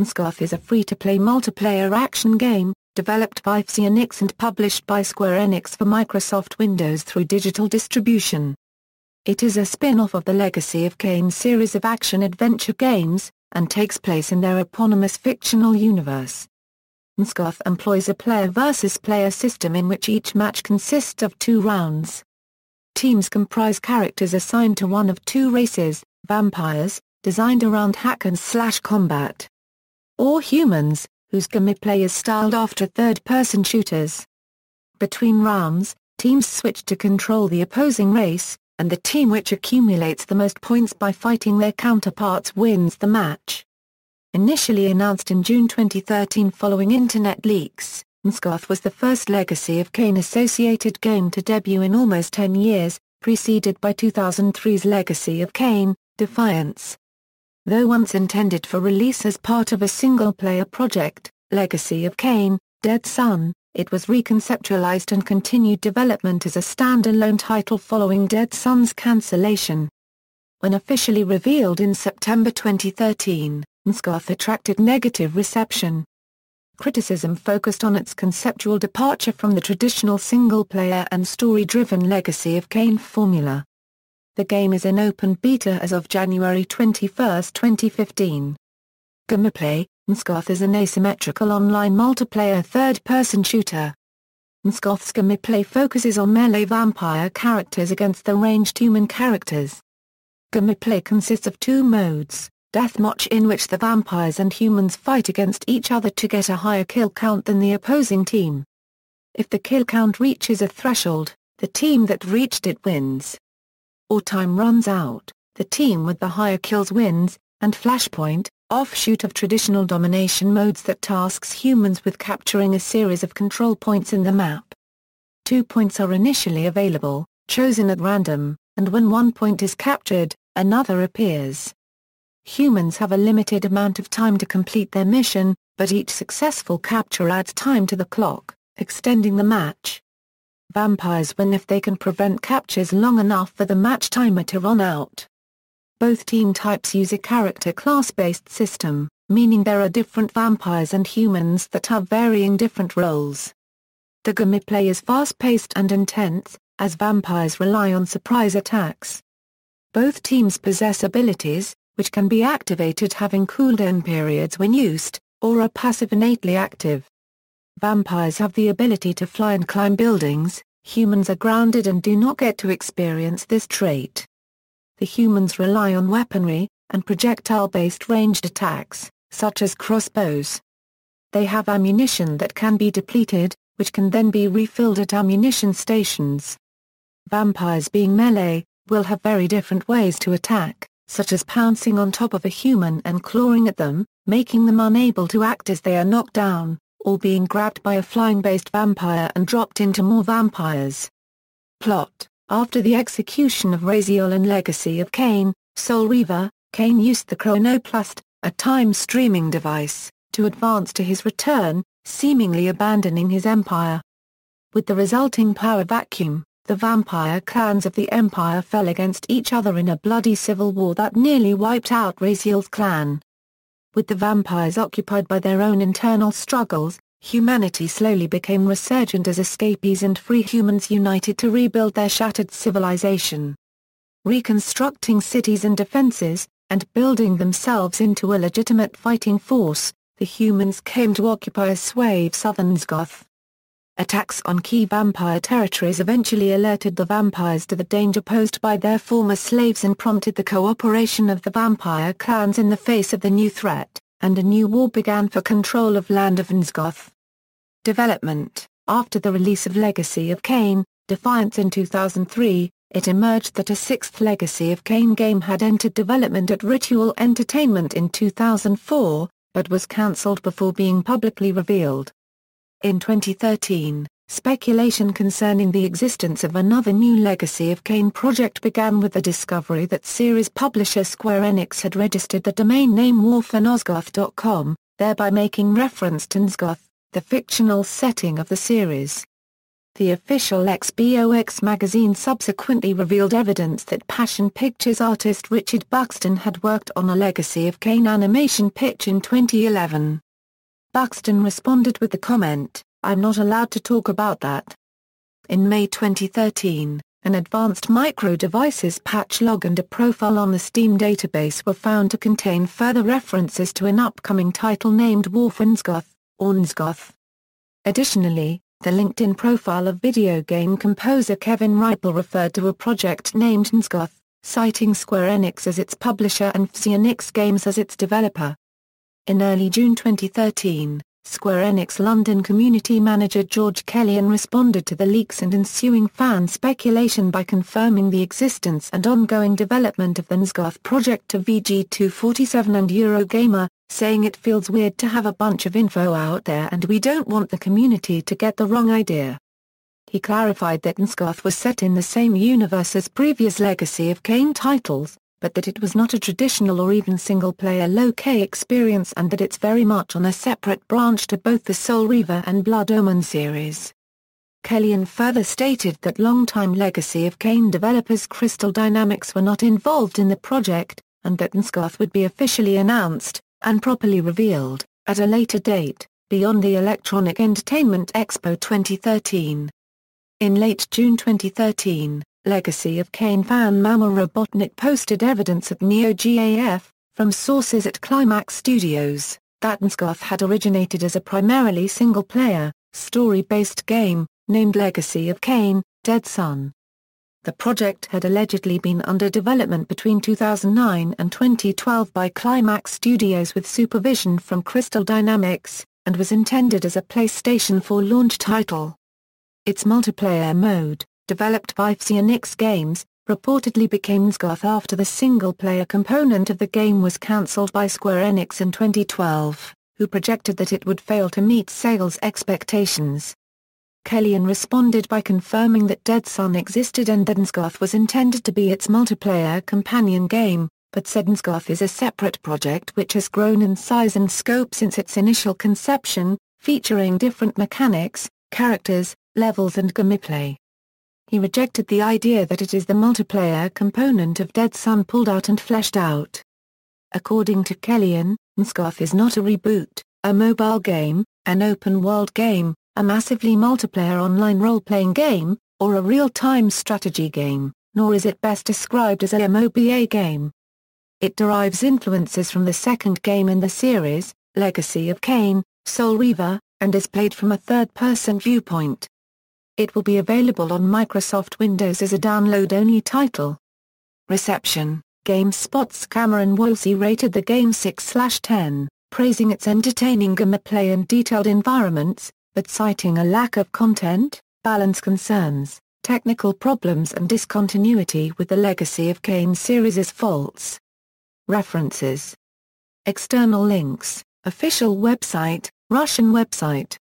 Nosgoth is a free-to-play multiplayer action game, developed by Psyonix and published by Square Enix for Microsoft Windows through digital distribution. It is a spin-off of the Legacy of Kain series of action-adventure games, and takes place in their eponymous fictional universe. Nosgoth employs a player-versus-player system in which each match consists of 2 rounds. Teams comprise characters assigned to one of 2 races, vampires, designed around hack-and-slash combat, or humans, whose gameplay is styled after third-person shooters. Between rounds, teams switch to control the opposing race, and the team which accumulates the most points by fighting their counterparts wins the match. Initially announced in June 2013 following internet leaks, Nosgoth was the first Legacy of Kain-associated game to debut in almost 10 years, preceded by 2003's Legacy of Kain, Defiance. Though once intended for release as part of a single-player project, Legacy of Kain, Dead Sun, it was reconceptualized and continued development as a standalone title following Dead Sun's cancellation. When officially revealed in September 2013, Nosgoth attracted negative reception. Criticism focused on its conceptual departure from the traditional single-player and story-driven Legacy of Kain formula. The game is in open beta as of January 21, 2015. Gameplay: Nosgoth is an asymmetrical online multiplayer third-person shooter. Nosgoth's gameplay focuses on melee vampire characters against the ranged human characters. Gameplay consists of 2 modes, Deathmatch, in which the vampires and humans fight against each other to get a higher kill count than the opposing team. If the kill count reaches a threshold, the team that reached it wins. Or time runs out, the team with the higher kills wins, and Flashpoint, offshoot of traditional domination modes that tasks humans with capturing a series of control points in the map. 2 points are initially available, chosen at random, and when 1 point is captured, another appears. Humans have a limited amount of time to complete their mission, but each successful capture adds time to the clock, extending the match. Vampires win if they can prevent captures long enough for the match timer to run out. Both team types use a character class-based system, meaning there are different vampires and humans that have varying different roles. The gameplay is fast-paced and intense, as vampires rely on surprise attacks. Both teams possess abilities, which can be activated having cooldown periods when used, or are passive innately active. Vampires have the ability to fly and climb buildings, humans are grounded and do not get to experience this trait. The humans rely on weaponry, and projectile-based ranged attacks, such as crossbows. They have ammunition that can be depleted, which can then be refilled at ammunition stations. Vampires, being melee, will have very different ways to attack, such as pouncing on top of a human and clawing at them, making them unable to act as they are knocked down, or being grabbed by a flying-based vampire and dropped into more vampires. Plot: after the execution of Raziel and Legacy of Kain, Soul Reaver, Kain used the Chronoplast, a time-streaming device, to advance to his return, seemingly abandoning his empire. With the resulting power vacuum, the vampire clans of the Empire fell against each other in a bloody civil war that nearly wiped out Raziel's clan. With the vampires occupied by their own internal struggles, humanity slowly became resurgent as escapees and free humans united to rebuild their shattered civilization. Reconstructing cities and defenses, and building themselves into a legitimate fighting force, the humans came to occupy a swathe of southern Nosgoth. Attacks on key vampire territories eventually alerted the vampires to the danger posed by their former slaves and prompted the cooperation of the vampire clans in the face of the new threat, and a new war began for control of land of Nosgoth. Development: after the release of Legacy of Kain, Defiance in 2003, it emerged that a 6th Legacy of Kain game had entered development at Ritual Entertainment in 2004, but was cancelled before being publicly revealed. In 2013, speculation concerning the existence of another new Legacy of Kain project began with the discovery that series publisher Square Enix had registered the domain name warfornosgoth.com, thereby making reference to Nosgoth, the fictional setting of the series. The official XBOX magazine subsequently revealed evidence that Passion Pictures artist Richard Buxton had worked on a Legacy of Kain animation pitch in 2011. Buxton responded with the comment, "I'm not allowed to talk about that." In May 2013, an advanced micro-devices patch log and a profile on the Steam database were found to contain further references to an upcoming title named Nosgoth, or Nosgoth. Additionally, the LinkedIn profile of video game composer Kevin Ripple referred to a project named Nosgoth, citing Square Enix as its publisher and Psyonix Games as its developer. In early June 2013, Square Enix London community manager George Kellyan responded to the leaks and ensuing fan speculation by confirming the existence and ongoing development of the Nosgoth project to VG247 and Eurogamer, saying it feels weird to have a bunch of info out there and we don't want the community to get the wrong idea. He clarified that Nosgoth was set in the same universe as previous Legacy of Kain titles, but that it was not a traditional or even single-player low-K experience and that it's very much on a separate branch to both the Soul Reaver and Blood Omen series. Kellyan further stated that longtime Legacy of Kain developers Crystal Dynamics were not involved in the project, and that Nosgoth would be officially announced, and properly revealed, at a later date, beyond the Electronic Entertainment Expo 2013. In late June 2013, Legacy of Kain fan Mama Robotnik posted evidence at NeoGAF, from sources at Climax Studios, that Nosgoth had originated as a primarily single-player, story-based game, named Legacy of Kain, Dead Son. The project had allegedly been under development between 2009 and 2012 by Climax Studios with supervision from Crystal Dynamics, and was intended as a PlayStation 4 launch title. Its multiplayer mode, developed by Psyonix Games, reportedly became Nosgoth after the single-player component of the game was cancelled by Square Enix in 2012, who projected that it would fail to meet sales expectations. Kellyan responded by confirming that Dead Son existed and that Nosgoth was intended to be its multiplayer companion game, but said Nosgoth is a separate project which has grown in size and scope since its initial conception, featuring different mechanics, characters, levels and gameplay. He rejected the idea that it is the multiplayer component of Dead Son pulled out and fleshed out. According to Kellyan, Nosgoth is not a reboot, a mobile game, an open-world game, a massively multiplayer online role-playing game, or a real-time strategy game, nor is it best described as a MOBA game. It derives influences from the second game in the series, Legacy of Kain, Soul Reaver, and is played from a third-person viewpoint. It will be available on Microsoft Windows as a download-only title. Reception: GameSpot's Cameron Wolsey rated the game 6/10, praising its entertaining gameplay and detailed environments, but citing a lack of content, balance concerns, technical problems and discontinuity with the Legacy of Kain series as faults. References: External links, official website, Russian website.